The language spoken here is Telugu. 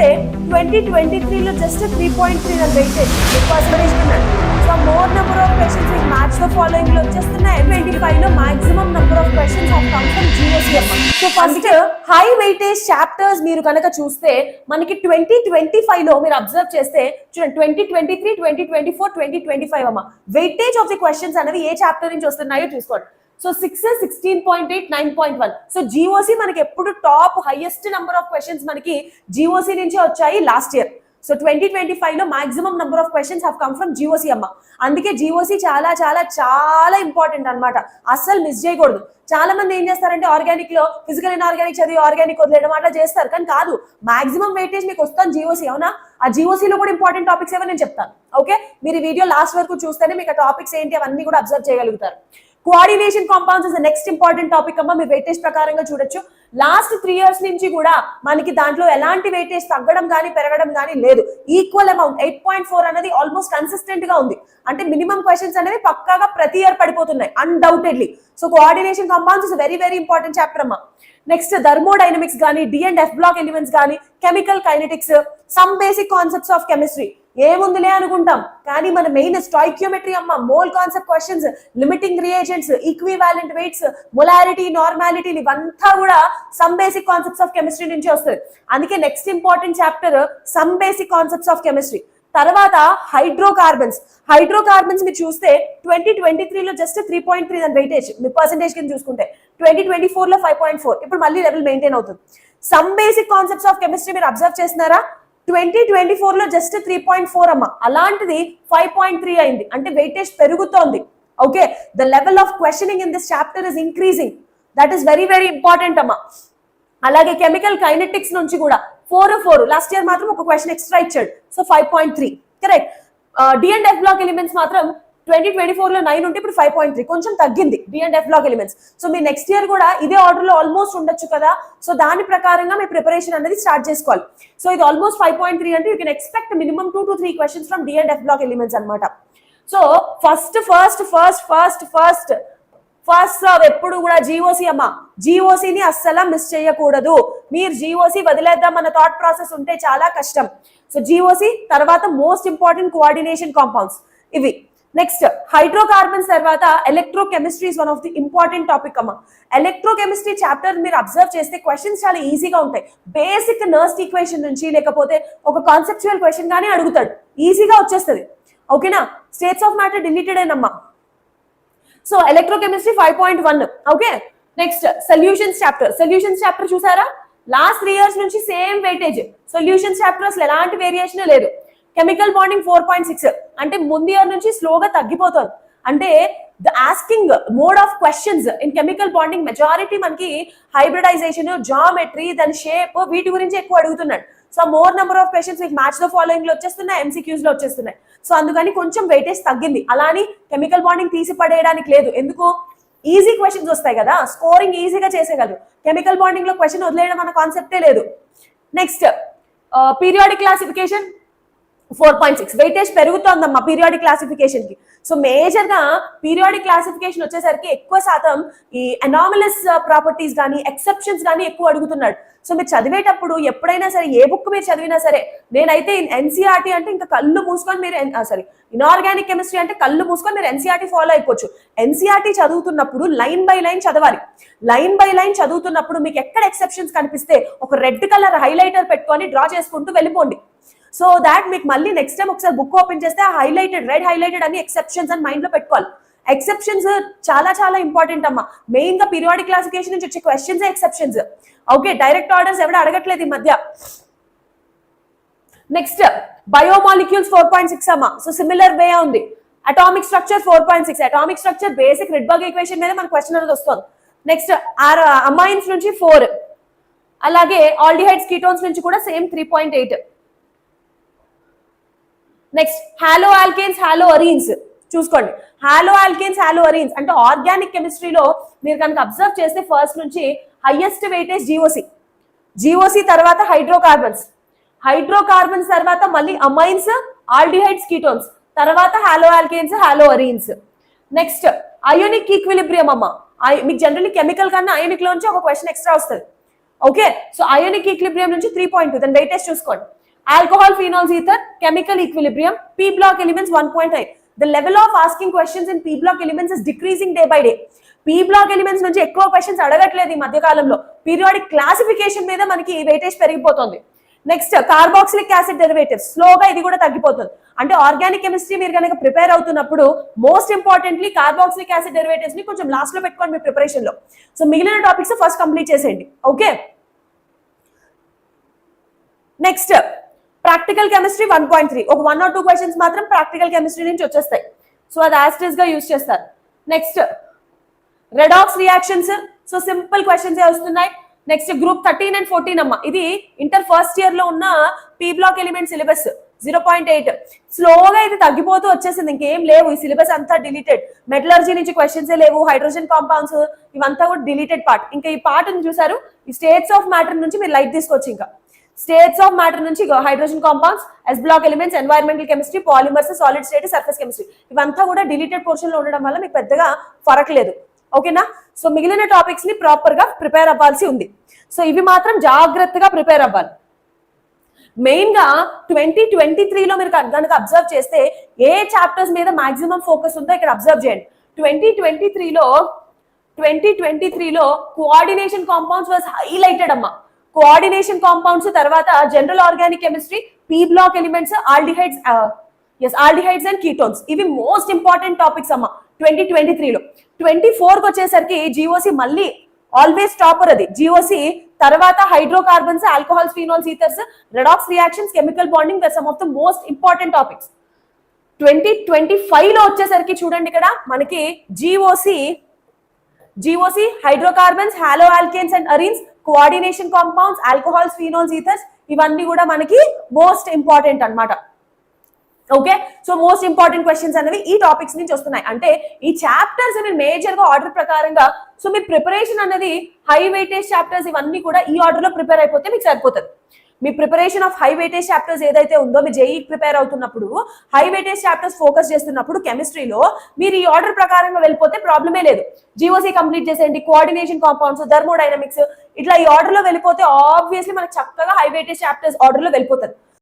చూస్తే 2023లో జస్ట్ 3.3 అని వెయిటేజ్ పర్సెంటేజ్ ఉన్నాడు. So more number of questions మీకు మ్యాచ్ ద ఫాలోయింగ్ లో వచ్చేస్తున్నాయి. 25 లో maximum number of questions have come from GOC అమ్మ. So first high weightage chapters మీరు కనుక చూస్తే మనకి 2025 లో మీరు అబ్జర్వ్ చేస్తే చూడండి 2023, 2024, 2025 అమ్మ వెయిటేజ్ ఆఫ్ ది క్వశ్చన్స్ అనేవి ఏ చాప్టర్ నుంచి వస్తున్నాయో చూసుకోండి. సో 6, 16.8, 9.1. సో జీఓసీ మనకి ఎప్పుడు top highest number of questions మనకి జీఓసీ నుంచే వచ్చాయి లాస్ట్ ఇయర్. సో 2025 లో maximum number of questions have come from GOC అమ్మ. అందుకే జీఓసీ చాలా చాలా చాలా ఇంపార్టెంట్ అనమాట, అస్సలు మిస్ చేయకూడదు. చాలా మంది ఏం చేస్తారంటే ఆర్గానిక్ లో ఫిజికల్ అండ్ ఆర్గానిక్ చదివి ఆర్గానిక్ వదిలేయడం అట్లా చేస్తారు, కానీ కాదు. మాక్సిమం వెయిటేజ్ మీకు వస్తాను జీఓసీ, అవునా? ఆ జీఓసీలో కూడా ఇంపార్టెంట్ టాపిక్స్ ఏవో నేను చెప్తాను. ఓకే, మీరు ఈ వీడియో లాస్ట్ వరకు చూస్తేనే మీకు ఆ టాపిక్స్ ఏంటి అవన్నీ కూడా అబ్జర్వ్ చేయగలుగుతారు. Coordination compounds is the next important topic అమ్మా. మీరు వెయిటేజ్ ప్రకారంగా చూడొచ్చు. లాస్ట్ 3 years నుంచి కూడా మనకి దాంట్లో ఎలాంటి వెయిటేజ్ తగ్గడం కానీ పెరగడం కానీ లేదు. ఈక్వల్ అమౌంట్ 8.4 అనేది ఆల్మోస్ట్ కన్సిస్టెంట్ గా ఉంది. అంటే మినిమం క్వశ్చన్స్ అనేవి పక్కాగా ప్రతి ఇయర్ పడిపోతున్నాయి undoubtedly. So coordination compounds is very very important chapter అమ్మా. నెక్స్ట్ థర్మోడైనమిక్స్ కానీ, D and F block elements కానీ, chemical kinetics, some basic concepts of chemistry. ఏముందిలే అనుకుంటాం, కానీ మన మెయిన్ స్టాయిక్యోమెట్రీ అమ్మ, mole concept questions, limiting reagents, equivalent weights, molarity, normality, ఇవంతా కూడా some basic concepts of chemistry నుంచి వస్తుంది. అందుకే next important chapter some basic concepts of chemistry. తర్వాత హైడ్రోకార్బన్స్. హైడ్రోకార్బన్స్ మీరు చూస్తే 2023లో జస్ట్ 3.3 అని వెయిటేజ్ మీ పర్సెంటేజ్ కింద చూసుకుంటే, 2024లో 5.4. ఇప్పుడు మళ్ళీ లెవెల్ మెయింటైన్ అవుతుంది. Some basic concepts of chemistry మీరు అబ్జర్వ్ చేస్తున్నారా? 2024లో జస్ట్ 3.4 అమ్మ, అలాంటిది 5.3 అయింది. అంటే వెయిటేజ్ పెరుగుతోంది. Okay, the level of questioning in this chapter is increasing. That is very very important అమ్మ. అలాగే కెమికల్ కైనెటిక్స్ నుంచి కూడా 4 లాస్ట్ ఇయర్ మాత్రం ఒక క్వశ్చన్ ఎక్స్ట్రా ఇచ్చాడు. So 5.3 correct. D and F block elements మాత్రం 2024లో 9 ఉంటే ఇప్పుడు 5.3, కొంచెం తగ్గింది D and F block elements. So మీ నెక్స్ట్ ఇయర్ కూడా ఇదే ఆర్డర్ లో ఆల్మోస్ట్ ఉండొచ్చు కదా. సో దాని ప్రకారంగా మీ ప్రిపరేషన్ అనేది స్టార్ట్ చేసుకోవాలి. సో ఇది ఆల్మోస్ట్ 5.3 అంటే you can expect minimum 2 to 3 questions from D and F block elements అనమాట. సో ఫస్ట్ ఎప్పుడు కూడా జీఓసీ అమ్మ, జీఓసీని అస్సలు మిస్ చేయకూడదు. మీరు జీఓసీ వదిలేద్దాం అన్న థాట్ ప్రాసెస్ ఉంటే చాలా కష్టం. సో జీఓసీ తర్వాత మోస్ట్ ఇంపార్టెంట్ కోఆర్డినేషన్ కాంపౌండ్స్ ఇవి. నెక్స్ట్ హైడ్రోకార్బన్స్ తర్వాత electrochemistry is one of the important topic అమ్మా. ఎలక్ట్రోకెమిస్ట్రీ చాప్టర్ మీరు అబ్జర్వ్ చేస్తే క్వశ్చన్స్ చాలా ఈజీగా ఉంటాయి. బేసిక్ నర్స్ట్ ఈక్వేషన్ నుంచి లేకపోతే ఒక కాన్సెప్చువల్ క్వశ్చన్ గానీ అడుగుతాడు, ఈజీగా వచ్చేస్తుంది. ఓకేనా? స్టేట్స్ ఆఫ్ మ్యాటర్ డిలీటెడ్ అయినమ్మా. So electrochemistry 5.1. Okay, next solutions chapter చూసారా? లాస్ట్ 3 years నుంచి సేమ్ వెయిటేజ్. సొల్యూషన్స్ చాప్టర్ అసలు ఎలాంటి వేరియేషన్ లేదు. కెమికల్ బాండింగ్ 4.6 అంటే ముందు ఇయర్ నుంచి స్లోగా తగ్గిపోతుంది. అంటే the asking mode of questions in chemical bonding majority మనకి హైబ్రిడైజేషన్, జామెట్రీ, దాని షేప్, వీటి గురించి ఎక్కువ అడుగుతున్నాడు. So more number of questions మీకు మ్యాచ్ ద ఫాలోయింగ్ లో వచ్చేస్తున్నాయి, ఎంసీక్యూస్ లో వచ్చేస్తున్నాయి. సో అందుకని కొంచెం వెయిటేజ్ తగ్గింది. అలాని కెమికల్ బాండింగ్ తీసి పడేయడానికి లేదు. ఎందుకు? ఈజీ క్వశ్చన్స్ వస్తాయి కదా, స్కోరింగ్ ఈజీగా చేసేయగలరు. కెమికల్ బాండింగ్ లో క్వశ్చన్ వదిలేయడం అన్న కాన్సెప్టే లేదు. నెక్స్ట్ పీరియాడిక్ క్లాసిఫికేషన్ 4.6 వెయిటేజ్ పెరుగుతోందమ్మా పీరియాడిక్ క్లాసిఫికేషన్ కి. సో మేజర్ గా పీరియాడిక్ క్లాసిఫికేషన్ వచ్చేసరికి ఎక్కువ శాతం ఈ అనామలస్ ప్రాపర్టీస్ కానీ ఎక్సెప్షన్స్ కానీ ఎక్కువ అడుగుతున్నాడు. సో మీరు చదివేటప్పుడు ఎప్పుడైనా సరే ఏ బుక్ మీరు చదివినా సరే, నేనైతే ఎన్సీఆర్టీ అంటే ఇంకా కళ్ళు మూసుకొని మీరు ఇనార్గానిక్ కెమిస్ట్రీ అంటే కళ్ళు మూసుకొని మీరు ఎన్సీఆర్టీ ఫాలో అయిపోవచ్చు. ఎన్సీఆర్టీ చదువుతున్నప్పుడు లైన్ బై లైన్ చదవాలి. లైన్ బై లైన్ చదువుతున్నప్పుడు మీకు ఎక్కడ ఎక్సెప్షన్స్ కనిపిస్తే ఒక రెడ్ కలర్ హైలైటర్ పెట్టుకొని డ్రా చేసుకుంటూ వెళ్ళిపోండి. సో దాట్ మీకు మళ్ళీ నెక్స్ట్ టైం ఒకసారి బుక్ ఓపెన్ చేస్తే ఆ హైలైటెడ్, రెడ్ హైలైటెడ్ అని ఎక్సెప్షన్స్ అని మైండ్ లో పెట్టుకోవాలి. ఎక్సెప్షన్స్ చాలా చాలా ఇంపార్టెంట్ అమ్మా. మెయిన్ గా పీరియాడిక్ క్లాసిఫికేషన్ నుంచి వచ్చే questions exceptions. Okay, direct orders ఎవరు అడగట్లేదు ఈ మధ్య. నెక్స్ట్ బయోమాలిక్యూల్స్ 4.6 అమ్మా. సో సిమిలర్ వే ఉంది. Atomic structure 4.6. Atomic structure basic Rydberg equation మీద మన క్వశ్చన్ అనేది వస్తుంది. నెక్స్ట్ అమైన్స్ నుంచి 4, అలాగే ఆల్డిహైడ్స్ కీటోన్స్ నుంచి కూడా same 3.8. Next haloalkanes, haloarenes చూసుకోండి. హాలో ఆల్కేన్స్, హాలో అరీన్స్ అంటే ఆర్గానిక్ కెమిస్ట్రీలో మీరు కనుక అబ్జర్వ్ చేస్తే ఫస్ట్ నుంచి హైయెస్ట్ వెయిటేజ్ జీఓసీ తర్వాత హైడ్రోకార్బన్స్ తర్వాత మళ్ళీ అమైన్స్, ఆల్డిహైడ్స్ కీటోన్స్, తర్వాత haloalkanes, haloarenes. Next ionic equilibrium అమ్మ. మీకు జనరల్లీ కెమికల్ కన్నా అయోనిక్ లోంచి ఒక క్వశ్చన్ ఎక్స్ట్రా వస్తుంది. ఓకే, సో అయోనిక్ ఈక్విలిబ్రియం నుంచి 3.2, దాని వెయిటేజ్ చూసుకోండి. Alcohol, phenols, ether, chemical equilibrium, P block elements 1.8. The level of asking questions in P block elements is decreasing day by day. P block elements నుంచి ఎక్కువ క్వశ్చన్స్ అడగట్లేదు ఈ మధ్య కాలంలో. పీరియాడిక్ క్లాసిఫికేషన్ మీద మనకి వెయిటేజ్ పెరిగిపోతుంది. నెక్స్ట్ కార్బాక్సిలిక్ యాసిడ్ డెరివేటివ్స్, స్లోగా ఇది కూడా తగ్గిపోతుంది. అంటే ఆర్గానిక్ కెమిస్ట్రీ మీరు కనుక ప్రిపేర్ అవుతున్నప్పుడు most importantly carboxylic acid derivatives ని కొంచెం లాస్ట్ లో పెట్టుకోండి మీ ప్రిపరేషన్ లో. సో మిగిలిన టాపిక్స్ ఫస్ట్ కంప్లీట్ చేసేయండి. ఓకే, నెక్స్ట్ ప్రాక్టికల్ కెమిస్ట్రీ 1.3, ఒక 1 or 2 క్వశ్చన్స్ మాత్రం ప్రాక్టికల్ కెమిస్ట్రీ నుంచి వచ్చేస్తాయి. సో అది యాస్టిస్ గా యూజ్ చేస్తారు. Next redox reactions, so simple questions వస్తున్నాయి. నెక్స్ట్ గ్రూప్ 13 and 14 అమ్మ, ఇది ఇంటర్ ఫస్ట్ ఇయర్ లో ఉన్న పీ బ్లాక్ ఎలిమెంట్ సిలబస్ 0.8. స్లోగా ఇది తగ్గిపోతూ వచ్చేసింది, ఇంకేం లేవు, ఈ సిలబస్ అంతా డిలీటెడ్. మెటలర్జీ నుంచి క్వశ్చన్స్ లేవు, హైడ్రోజన్ కాంపౌండ్స్ ఇవంతా కూడా డిలీటెడ్ పార్ట్. ఇంకా ఈ పార్ట్ చూసారు, ఈ స్టేట్స్ ఆఫ్ మ్యాటర్ నుంచి మీరు లైట్ తీసుకోవచ్చు. ఇంకా స్టేట్స్ ఆఫ్ మ్యాటర్ నుంచి hydrogen compounds, S block elements, environmental chemistry, polymers, solid state, surface chemistry ఇవంతా కూడా డిలీటెడ్ పోర్షన్ లో ఉండడం వల్ల మీకు పెద్దగా ఫరక్ లేదు. ఓకేనా, సో మిగిలిన టాపిక్స్ ని ప్రాపర్ గా ప్రిపేర్ అవ్వాల్సి ఉంది. సో ఇవి మాత్రం జాగ్రత్తగా ప్రిపేర్ అవ్వాలి. మెయిన్ గా 2023లో మీరు కనుక అబ్జర్వ్ చేస్తే ఏ చాప్టర్స్ మీద మాక్సిమం ఫోకస్ ఉందో ఇక్కడ అబ్జర్వ్ చేయండి. 2023లో కోఆర్డినేషన్ కాంపౌండ్స్ వాజ్ హైలైటెడ్ అమ్మా. కోఆర్డినేషన్ కాంపౌండ్స్ తర్వాత general organic chemistry, P block elements, aldehydes and ketones ఇవి మోస్ట్ ఇంపార్టెంట్ టాపిక్స్ అమ్మా 2023లో. 24కి వచ్చేసరికి జిఓసి మళ్ళీ ఆల్వేస్ టాపర్, అది జిఓసి తర్వాత hydrocarbons, alcohols, phenols, ethers, redox reactions, chemical bonding some of the most important topics. 2025లో వచ్చేసరికి చూడండి ఇక్కడ మనకి GOC hydrocarbons, haloalkanes and అరీన్స్, coordination compounds, alcohols, phenols, ethers ఇవన్నీ కూడా మనకి మోస్ట్ ఇంపార్టెంట్ అన్నమాట. Okay, so most important questions అనేవి ఈ టాపిక్స్ నుంచి వస్తున్నాయి. అంటే ఈ చాప్టర్స్ మీరు మేజర్ గా ఆర్డర్ ప్రకారంగా, సో మీ ప్రిపరేషన్ అనేది హై వెయిటేజ్ చాప్టర్స్ ఇవన్నీ కూడా ఈ ఆర్డర్ లో ప్రిపేర్ అయిపోతే మీకు సరిపోతుంది. మీ preparation of high weightage chapters ఏదైతే ఉందో, మీ జేఈ ప్రిపేర్ అవుతున్నప్పుడు హై వెయిటేజ్ చాప్టర్స్ ఫోకస్ చేస్తున్నప్పుడు కెమిస్ట్రీలో మీరు ఈ ఆర్డర్ ప్రకారంగా వెళ్ళిపోతే ప్రాబ్లమే లేదు. జిఓసి కంప్లీట్ చేసేయండి, కోఆర్డినేషన్ కాంపౌండ్స్, థర్మోడైనమిక్స్ ఇట్లా ఈ ఆర్డర్ లో వెళ్ళిపోతే ఆబ్వియస్లీ మనకు చక్కగా హై వెయిటేజ్ చాప్టర్స్ ఆర్డర్ లో వెళ్ళిపోతుంది.